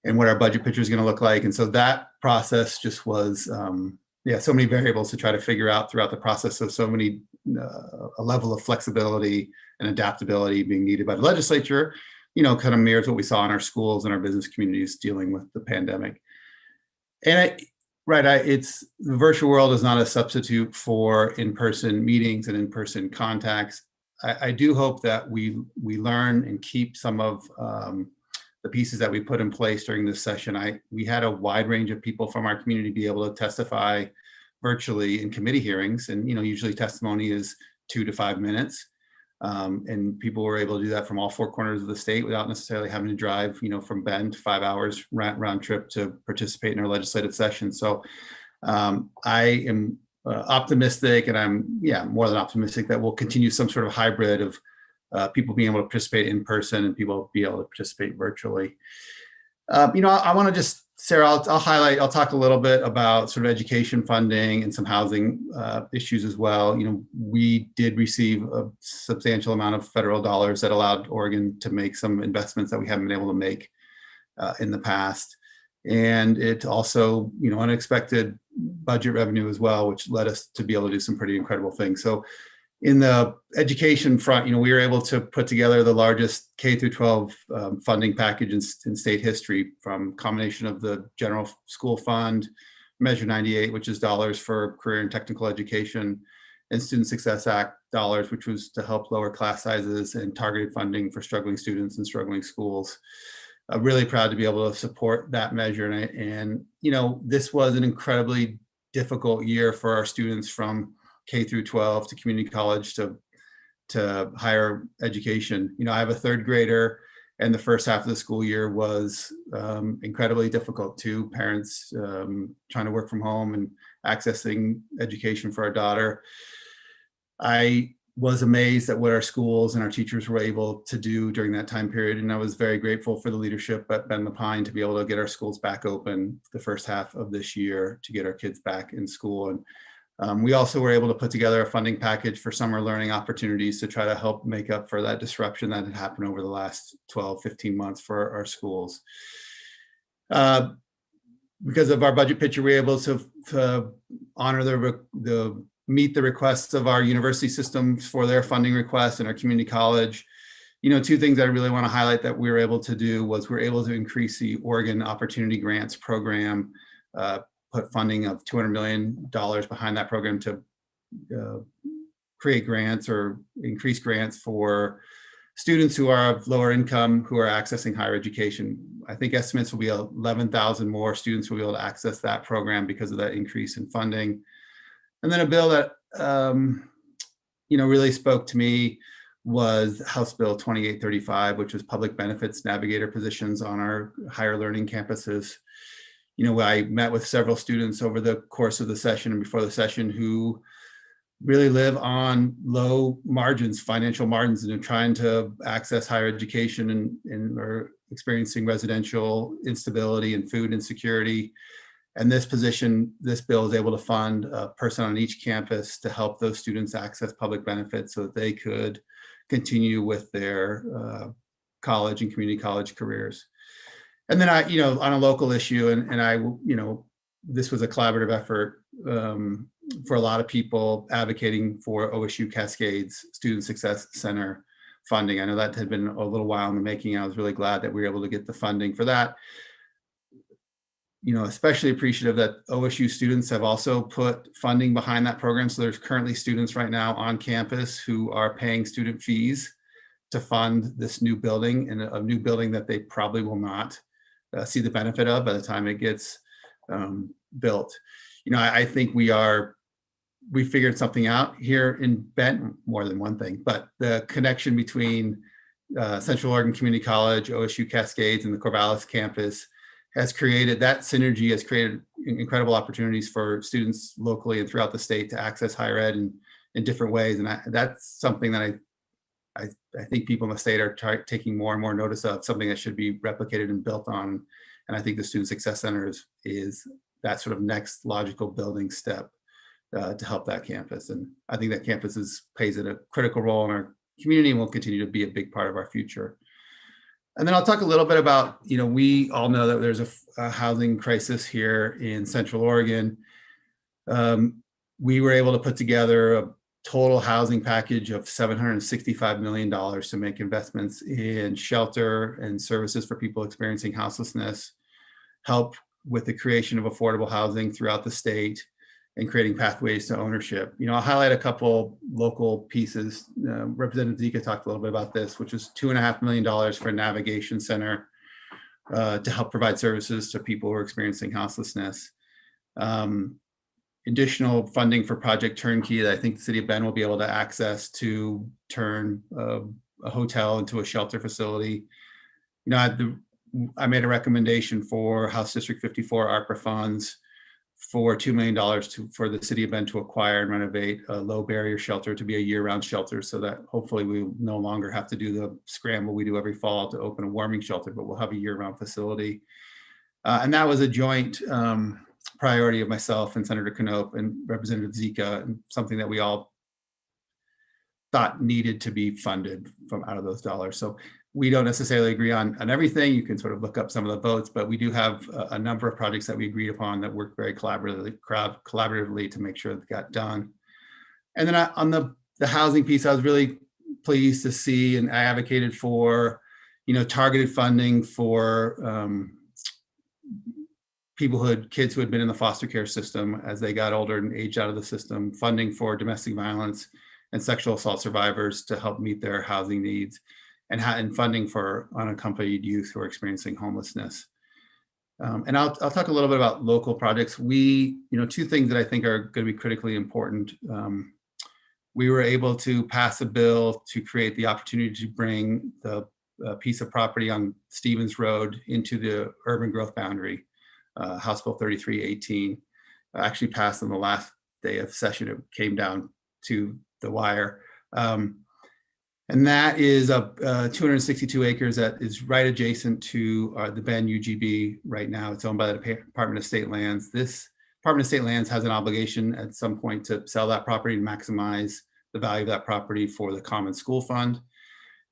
and what our budget picture is going to look like. And so that process just was, so many variables to try to figure out throughout the process. So many, a level of flexibility and adaptability being needed by the legislature, kind of mirrors what we saw in our schools and our business communities dealing with the pandemic. And the virtual world is not a substitute for in-person meetings and in-person contacts. I do hope that we learn and keep some of the pieces that we put in place during this session. We had a wide range of people from our community be able to testify virtually in committee hearings, and usually testimony is 2 to 5 minutes. And people were able to do that from all 4 corners of the state without necessarily having to drive, from Bend 5 hours round trip to participate in our legislative session. So I am optimistic, and I'm more than optimistic that we'll continue some sort of hybrid of people being able to participate in person and people be able to participate virtually. I want to just, Sarah, I'll talk a little bit about sort of education funding and some housing issues as well. We did receive a substantial amount of federal dollars that allowed Oregon to make some investments that we haven't been able to make in the past. And it also, unexpected budget revenue as well, which led us to be able to do some pretty incredible things. So in the education front, we were able to put together the largest K through 12 funding package in state history, from combination of the General School Fund, Measure 98, which is dollars for career and technical education, and Student Success Act dollars, which was to help lower class sizes, and targeted funding for struggling students and struggling schools. I'm really proud to be able to support that measure. And this was an incredibly difficult year for our students from K through 12 to community college to higher education. I have a 3rd grader, and the first half of the school year was incredibly difficult. 2 parents trying to work from home and accessing education for our daughter. I was amazed at what our schools and our teachers were able to do during that time period. And I was very grateful for the leadership at Ben Lapine to be able to get our schools back open the first half of this year to get our kids back in school. And we also were able to put together a funding package for summer learning opportunities to try to help make up for that disruption that had happened over the last 12, 15 months for our schools. Because of our budget picture, we were able to honor meet the requests of our university systems for their funding requests and our community college. 2 things I really want to highlight that we were able to do was we're able to increase the Oregon Opportunity Grants program, put funding of $200 million behind that program to create grants or increase grants for students who are of lower income who are accessing higher education. I think estimates will be 11,000 more students will be able to access that program because of that increase in funding. And then a bill that really spoke to me was House Bill 2835, which was public benefits navigator positions on our higher learning campuses. I met with several students over the course of the session and before the session who really live on low margins, financial margins, and are trying to access higher education and are experiencing residential instability and food insecurity. And this bill is able to fund a person on each campus to help those students access public benefits so that they could continue with their college and community college careers. And then on a local issue, this was a collaborative effort for a lot of people advocating for OSU Cascades Student Success Center funding. I know that had been a little while in the making. I was really glad that we were able to get the funding for that. Especially appreciative that OSU students have also put funding behind that program. So there's currently students right now on campus who are paying student fees to fund this new building, and a new building that they probably will not see the benefit of by the time it gets built. I think we figured something out here in Benton, more than one thing, but the connection between Central Oregon Community College, OSU Cascades, and the Corvallis campus has created incredible opportunities for students locally and throughout the state to access higher ed in different ways. And that's something that I think people in the state are taking more and more notice of, something that should be replicated and built on. And I think the Student Success Center is that sort of next logical building step to help that campus. And I think that campus plays a critical role in our community and will continue to be a big part of our future. And then I'll talk a little bit about, we all know that there's a housing crisis here in Central Oregon. We were able to put together a total housing package of $765 million to make investments in shelter and services for people experiencing houselessness, help with the creation of affordable housing throughout the state, and creating pathways to ownership. I'll highlight a couple local pieces. Representative Zika talked a little bit about this, which is $2.5 million for a navigation center to help provide services to people who are experiencing houselessness. Additional funding for Project Turnkey that I think the city of Bend will be able to access to turn a hotel into a shelter facility. I made a recommendation for House District 54 ARPA funds for $2 million for the city of Bend to acquire and renovate a low barrier shelter to be a year-round shelter, so that hopefully we will no longer have to do the scramble we do every fall to open a warming shelter, but we'll have a year-round facility. And that was a joint priority of myself and Senator Knopp and Representative Zika, and something that we all thought needed to be funded from out of those dollars. So we don't necessarily agree on everything. You can sort of look up some of the votes, but we do have a number of projects that we agreed upon that worked very collaboratively to make sure that got done. And then on the housing piece, I was really pleased to see, and I advocated for, targeted funding for kids who had been in the foster care system as they got older and aged out of the system, funding for domestic violence and sexual assault survivors to help meet their housing needs, and funding for unaccompanied youth who are experiencing homelessness. And I'll talk a little bit about local projects. Two things that I think are going to be critically important. We were able to pass a bill to create the opportunity to bring the piece of property on Stevens Road into the urban growth boundary. House Bill 3318 actually passed on the last day of session. It came down to the wire. And that is 262 acres that is right adjacent to the Bend UGB right now. It's owned by the Department of State Lands. This Department of State Lands has an obligation at some point to sell that property and maximize the value of that property for the Common School Fund.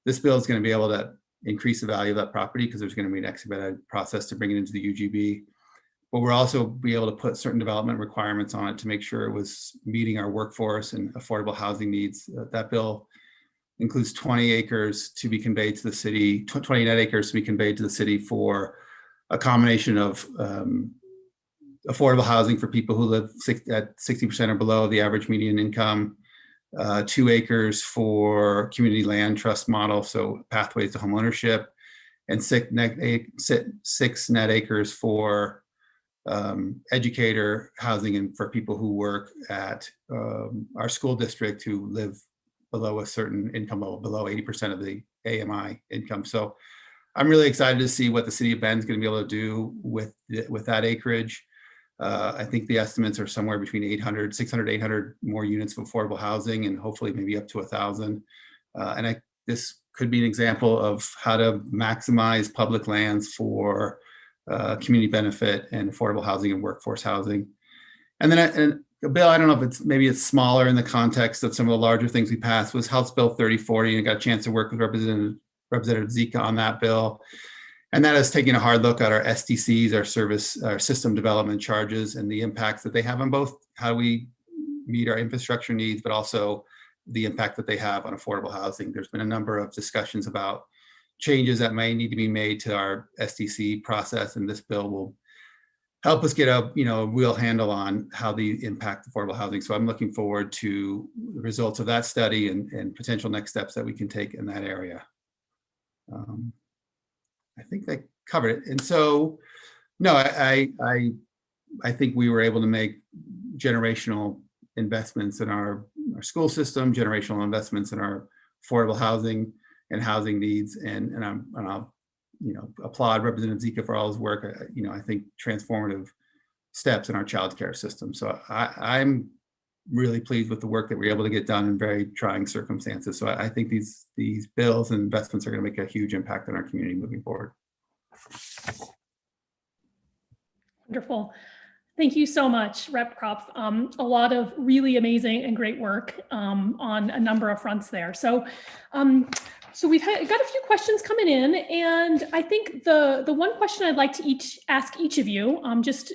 This bill is going to be able to increase the value of that property because there's going to be an expedited process to bring it into the UGB. But we'll also be able to put certain development requirements on it to make sure it was meeting our workforce and affordable housing needs. That bill includes 20 acres to be conveyed to the city, 20 net acres to be conveyed to the city for a combination of affordable housing for people who live at 60% or below the average median income, 2 acres for community land trust model, so pathways to homeownership, and 6 net acres for educator housing and for people who work at our school district who live below a certain income level, below 80% of the AMI income. So I'm really excited to see what the city of Bend is going to be able to do with that acreage. I think the estimates are somewhere between 600, 800 more units of affordable housing, and hopefully maybe up to 1,000. This could be an example of how to maximize public lands for community benefit and affordable housing and workforce housing. And then Bill, I don't know if maybe it's smaller in the context of some of the larger things we passed, was House Bill 3040, and got a chance to work with Representative Zika on that bill. And that is taking a hard look at our SDCs, our system development charges, and the impacts that they have on both how we meet our infrastructure needs, but also the impact that they have on affordable housing. There's been a number of discussions about changes that may need to be made to our SDC process, and this bill will help us get a real handle on how they impact affordable housing. So I'm looking forward to the results of that study and potential next steps that we can take in that area. I think they covered it. And so, no, I think we were able to make generational investments in our school system, generational investments in our affordable housing and housing needs. And I'll applaud Representative Zika for all his work. I think transformative steps in our child care system. So I'm really pleased with the work that we're able to get done in very trying circumstances. So I think these bills and investments are going to make a huge impact on our community moving forward. Wonderful. Thank you so much, Rep. Kropf. A lot of really amazing and great work on a number of fronts there. So we've got a few questions coming in, and I think the one question I'd like to ask each of you, just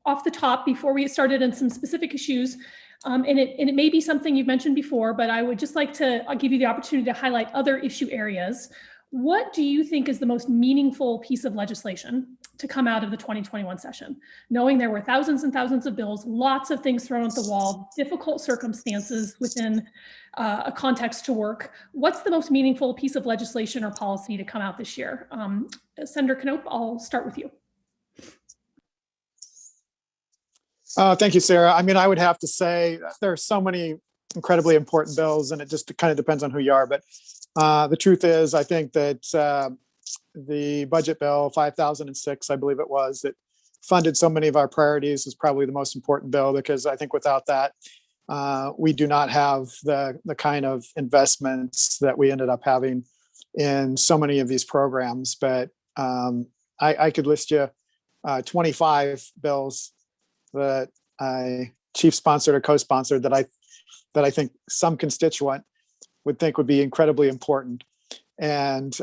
off the top before we get started on some specific issues, and it may be something you've mentioned before, but I would just like to give you the opportunity to highlight other issue areas. What do you think is the most meaningful piece of legislation to come out of the 2021 session? Knowing there were thousands and thousands of bills, lots of things thrown at the wall, difficult circumstances within a context to work. What's the most meaningful piece of legislation or policy to come out this year? Senator Knopp, I'll start with you. Thank you, Sarah. I mean, I would have to say there are so many incredibly important bills, and it just kind of depends on who you are. But the truth is, I think that the budget bill 5006, I believe it was, that funded so many of our priorities is probably the most important bill, because I think without that, we do not have the kind of investments that we ended up having in so many of these programs. But I could list you 25 bills that I chief sponsored or co-sponsored that I think some constituent would think would be incredibly important. And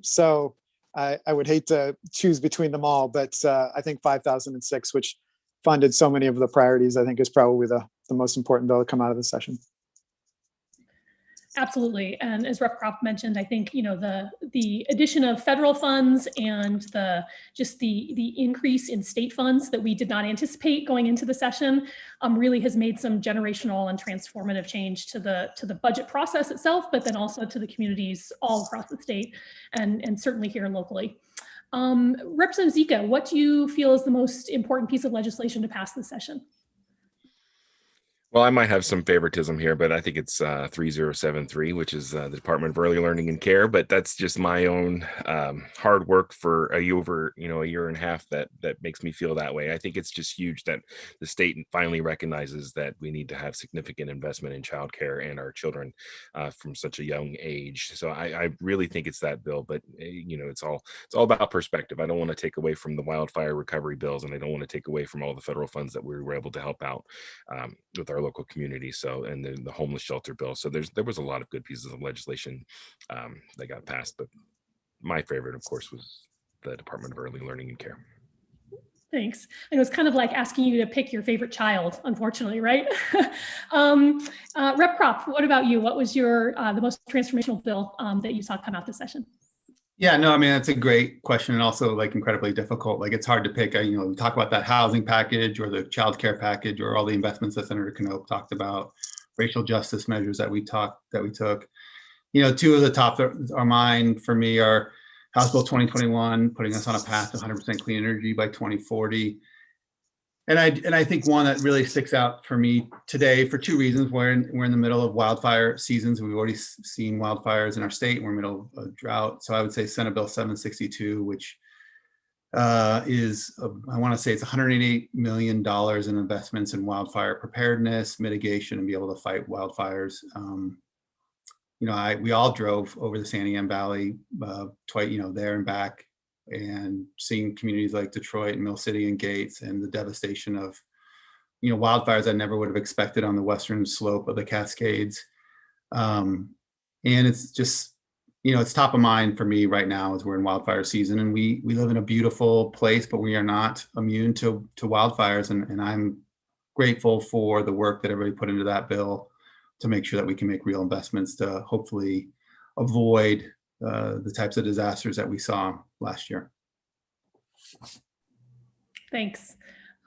so I would hate to choose between them all, but I think 5006, which funded so many of the priorities, I think is probably the most important bill to come out of the session. Absolutely. And as Rep. Kropf mentioned, I think, the addition of federal funds and the increase in state funds that we did not anticipate going into the session really has made some generational and transformative change to the budget process itself, but then also to the communities all across the state and certainly here locally. Representative Zika, what do you feel is the most important piece of legislation to pass this session? Well, I might have some favoritism here, but I think it's 3073, which is the Department of Early Learning and Care. But that's just my own hard work for a year and a half that makes me feel that way. I think it's just huge that the state finally recognizes that we need to have significant investment in childcare and our children from such a young age. So I really think it's that bill. But it's all about perspective. I don't want to take away from the wildfire recovery bills, and I don't want to take away from all the federal funds that we were able to help out with our local community. So, and then the homeless shelter bill. So there was a lot of good pieces of legislation that got passed, but my favorite, of course, was the Department of Early Learning and Care. Thanks. And it was kind of like asking you to pick your favorite child, unfortunately, right? Rep. Kropf, what about you? What was the most transformational bill that you saw come out this session? Yeah, no, I mean, that's a great question, and also incredibly difficult. It's hard to pick. We talk about that housing package or the child care package or all the investments that Senator Knopp talked about, racial justice measures that we took. Two of the top of our mind for me are House Bill 2021, putting us on a path to 100% clean energy by 2040. And I think one that really sticks out for me today for two reasons. We're in the middle of wildfire seasons. We've already seen wildfires in our state. We're in the middle of a drought. So I would say Senate Bill 762, which I want to say it's $188 million in investments in wildfire preparedness, mitigation, and be able to fight wildfires. We all drove over the Santiam Valley twice, there and back, and seeing communities like Detroit and Mill City and Gates, and the devastation of, wildfires I never would have expected on the western slope of the Cascades. And it's just, it's top of mind for me right now as we're in wildfire season, and we live in a beautiful place, but we are not immune to wildfires. And I'm grateful for the work that everybody put into that bill to make sure that we can make real investments to hopefully avoid the types of disasters that we saw last year. Thanks.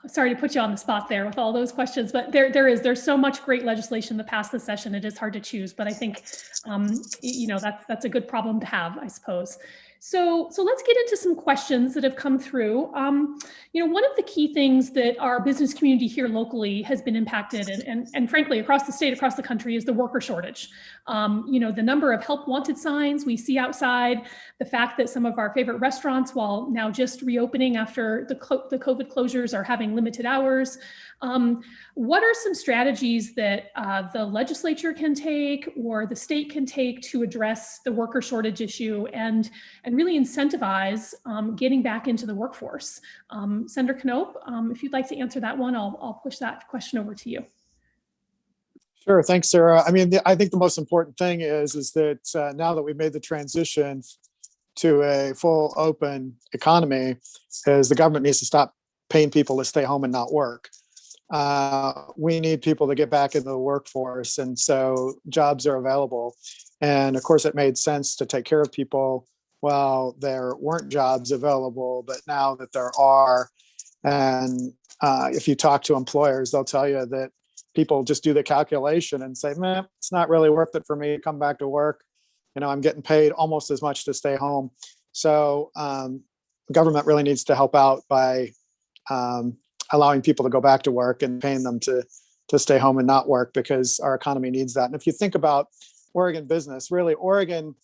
Sorry to put you on the spot there with all those questions, but there's so much great legislation that passed this session. It is hard to choose, but I think that's a good problem to have, I suppose. So let's get into some questions that have come through. One of the key things that our business community here locally has been impacted, and frankly across the state, across the country, is the worker shortage. The number of help wanted signs we see outside, the fact that some of our favorite restaurants, while now just reopening after the COVID closures, are having limited hours. What are some strategies that the legislature can take or the state can take to address the worker shortage issue and really incentivize getting back into the workforce? Senator Knopp, if you'd like to answer that one, I'll push that question over to you. Sure, thanks, Sarah. I mean, I think the most important thing is that now that we've made the transition to a full open economy, is the government needs to stop paying people to stay home and not work. We need people to get back into the workforce, and so jobs are available. And of course, it made sense to take care of people while there weren't jobs available, but now that there are, and if you talk to employers, they'll tell you that people just do the calculation and say, man, it's not really worth it for me to come back to work. I'm getting paid almost as much to stay home. So government really needs to help out by allowing people to go back to work and paying them to stay home and not work, because our economy needs that. And if you think about Oregon business, really Oregon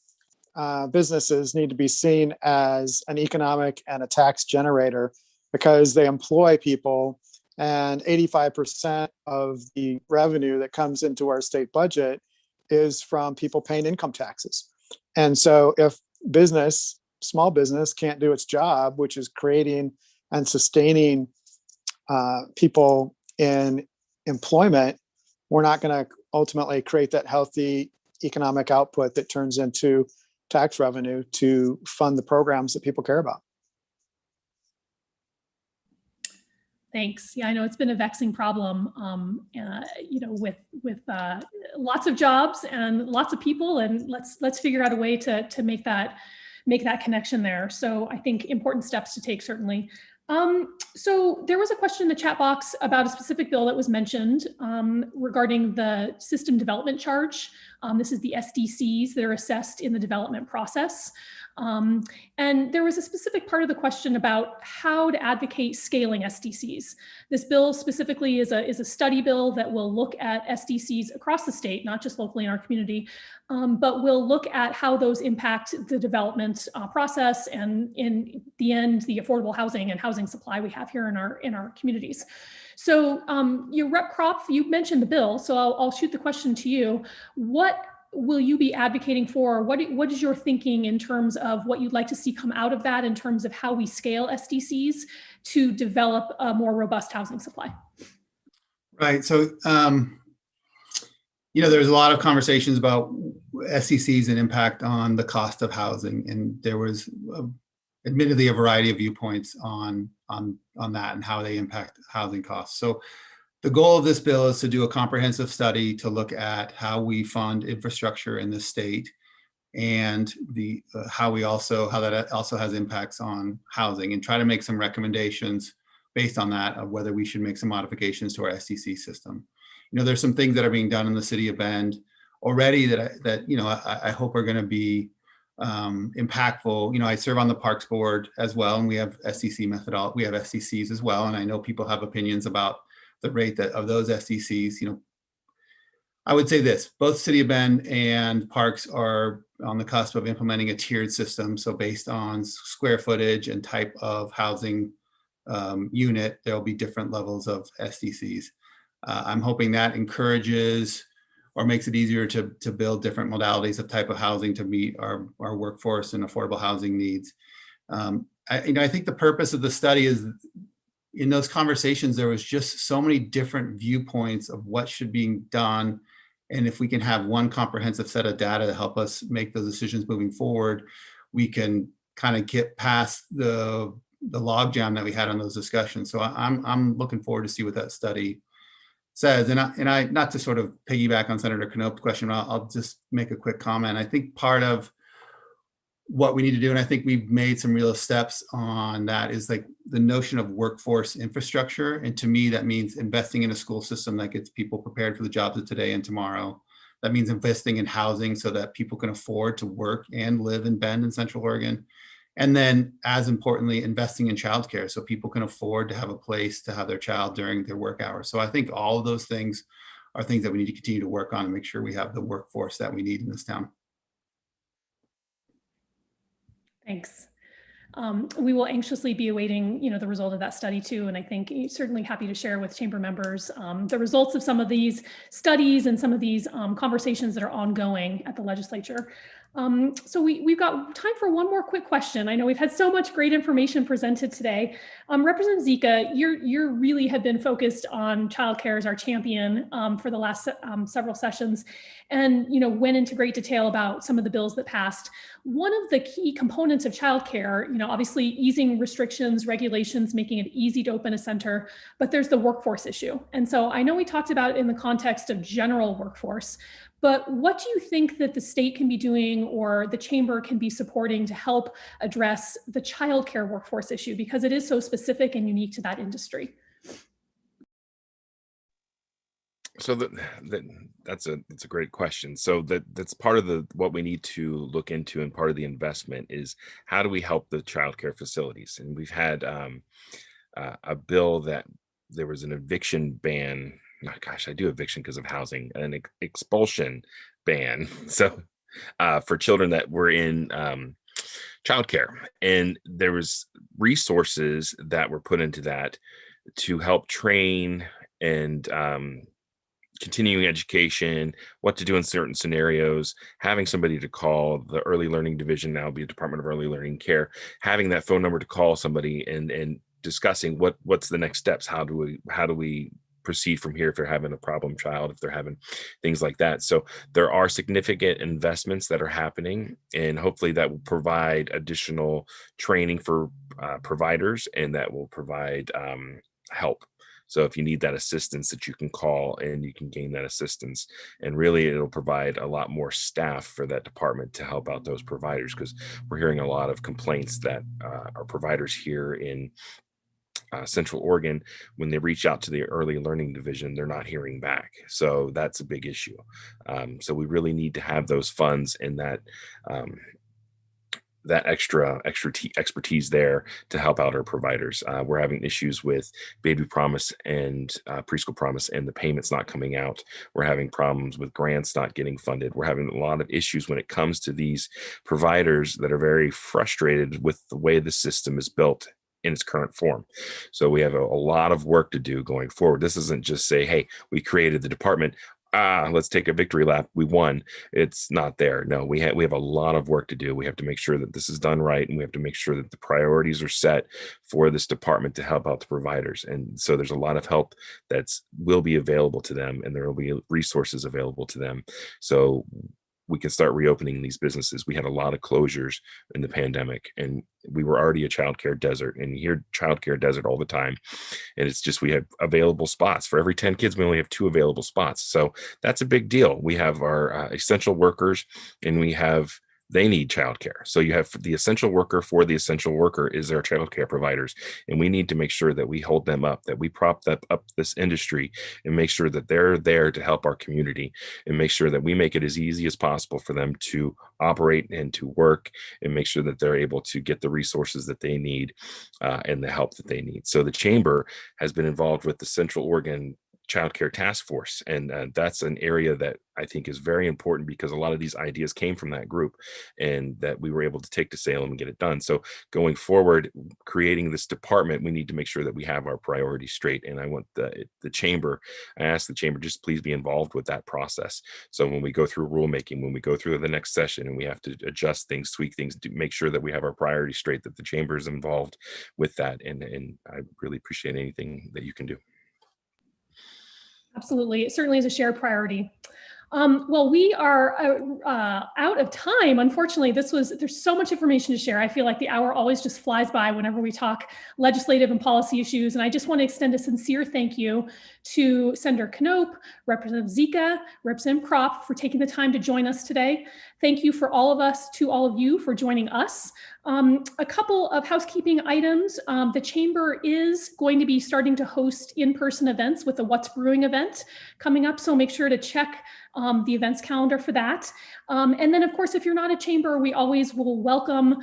businesses need to be seen as an economic and a tax generator, because they employ people, and 85% of the revenue that comes into our state budget is from people paying income taxes. And so if small business can't do its job, which is creating and sustaining people in employment, we're not going to ultimately create that healthy economic output that turns into tax revenue to fund the programs that people care about. Thanks. Yeah, I know it's been a vexing problem, with lots of jobs and lots of people, and let's figure out a way to make that connection there. So I think important steps to take, certainly. So there was a question in the chat box about a specific bill that was mentioned regarding the system development charge. This is the SDCs that are assessed in the development process. And there was a specific part of the question about how to advocate scaling SDCs. This bill specifically is a study bill that will look at SDCs across the state, not just locally in our community, but will look at how those impact the development process, and in the end, the affordable housing and housing supply we have here in our communities. So your Rep. Kropf, you mentioned the bill, so I'll shoot the question to you. What will you be advocating for? What is your thinking in terms of what you'd like to see come out of that in terms of how we scale SDCs to develop a more robust housing supply? Right. So, there's a lot of conversations about SDCs and impact on the cost of housing. And there was admittedly a variety of viewpoints on that and how they impact housing costs. So the goal of this bill is to do a comprehensive study to look at how we fund infrastructure in the state, and how that also has impacts on housing, and try to make some recommendations based on that of whether we should make some modifications to our SDC system. There's some things that are being done in the city of Bend already that I hope are going to be impactful. You know, I serve on the Parks Board as well, and we have SCC methodology. We have SCCs as well, and I know people have opinions about the rate of those SCCs. You know, I would say this: both City of Bend and Parks are on the cusp of implementing a tiered system. So based on square footage and type of housing unit, there will be different levels of SDCs. I'm hoping that encourages or makes it easier to build different modalities of type of housing to meet our workforce and affordable housing needs. I think the purpose of the study is, in those conversations, there was just so many different viewpoints of what should be done. And if we can have one comprehensive set of data to help us make those decisions moving forward, we can kind of get past the logjam that we had on those discussions. So I'm looking forward to see what that study says. And I not to sort of piggyback on Senator Knopp's question, I'll just make a quick comment. I think part of what we need to do, and I think we've made some real steps on that, is like the notion of workforce infrastructure. And to me, that means investing in a school system that gets people prepared for the jobs of today and tomorrow. That means investing in housing so that people can afford to work and live in Bend and Central Oregon. And then, as importantly, investing in childcare so people can afford to have a place to have their child during their work hours. So I think all of those things are things that we need to continue to work on and make sure we have the workforce that we need in this town. Thanks. We will anxiously be awaiting, the result of that study too. And I think certainly happy to share with chamber members the results of some of these studies and some of these conversations that are ongoing at the legislature. So we've got time for one more quick question. I know we've had so much great information presented today. Representative Zika, you really have been focused on childcare as our champion for the last several sessions, and went into great detail about some of the bills that passed. One of the key components of childcare, obviously easing restrictions, regulations, making it easy to open a center, but there's the workforce issue. And so I know we talked about it in the context of general workforce, but what do you think that the state can be doing or the chamber can be supporting to help address the childcare workforce issue, because it is so specific and unique to that industry? So that's a great question. So that's part of what we need to look into, and part of the investment is how do we help the childcare facilities? And we've had a bill that there was an eviction ban. Oh, gosh, I do eviction because of housing, an expulsion ban. So for children that were in childcare, and there was resources that were put into that to help train and continuing education, what to do in certain scenarios, having somebody to call. The early learning division now be a Department of Early Learning Care, having that phone number to call somebody and discussing what's the next steps. How do we proceed from here if they're having a problem child, if they're having things like that. So there are significant investments that are happening, and hopefully that will provide additional training for providers, and that will provide help. So if you need that assistance, that you can call and you can gain that assistance, and really it'll provide a lot more staff for that department to help out those providers, because we're hearing a lot of complaints that our providers here in Central Oregon, when they reach out to the early learning division, they're not hearing back. So that's a big issue. So we really need to have those funds and that extra expertise there to help out our providers. We're having issues with Baby Promise and Preschool Promise, and the payments not coming out. We're having problems with grants not getting funded. We're having a lot of issues when it comes to these providers that are very frustrated with the way the system is built in its current form. So we have a lot of work to do going forward. This isn't just say, hey, we created the department, let's take a victory lap, we won. It's not there. No, we have a lot of work to do. We have to make sure that this is done right, and we have to make sure that the priorities are set for this department to help out the providers. And so there's a lot of help that will be available to them, and there will be resources available to them, so we can start reopening these businesses. We had a lot of closures in the pandemic, and we were already a childcare desert, and you hear childcare desert all the time. And it's just, we have available spots. For every 10 kids, we only have 2 available spots. So that's a big deal. We have our essential workers, and we have they need childcare. So you have the essential worker for the essential worker is our childcare providers. And we need to make sure that we hold them up, that we prop up this industry and make sure that they're there to help our community and make sure that we make it as easy as possible for them to operate and to work and make sure that they're able to get the resources that they need and the help that they need. So the Chamber has been involved with the Central Oregon Child Care Task Force. And that's an area that I think is very important because a lot of these ideas came from that group and that we were able to take to Salem and get it done. So going forward, creating this department, we need to make sure that we have our priorities straight. And I want the Chamber, I ask the Chamber, just please be involved with that process. So when we go through rulemaking, when we go through the next session and we have to adjust things, tweak things, to make sure that we have our priorities straight, that the Chamber is involved with that. And I really appreciate anything that you can do. Absolutely. It certainly is a shared priority. Well, we are out of time. Unfortunately, there's so much information to share. I feel like the hour always just flies by whenever we talk legislative and policy issues. And I just want to extend a sincere thank you to Senator Knopp, Representative Zika, Representative Kropf for taking the time to join us today. Thank you to all of you for joining us. A couple of housekeeping items. The Chamber is going to be starting to host in-person events with the What's Brewing event coming up. So make sure to check the events calendar for that. And then of course, if you're not a Chamber, we always will welcome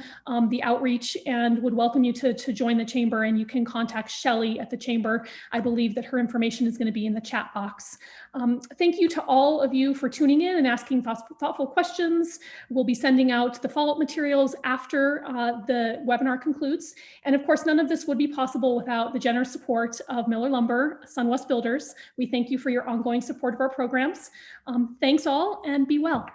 the outreach and would welcome you to join the Chamber, and you can contact Shelley at the Chamber. I believe that her information is going to be in the chat box. Thank you to all of you for tuning in and asking thoughtful questions. We'll be sending out the follow-up materials after the webinar concludes. And of course, none of this would be possible without the generous support of Miller Lumber, SunWest Builders. We thank you for your ongoing support of our programs. Thanks all, and be well.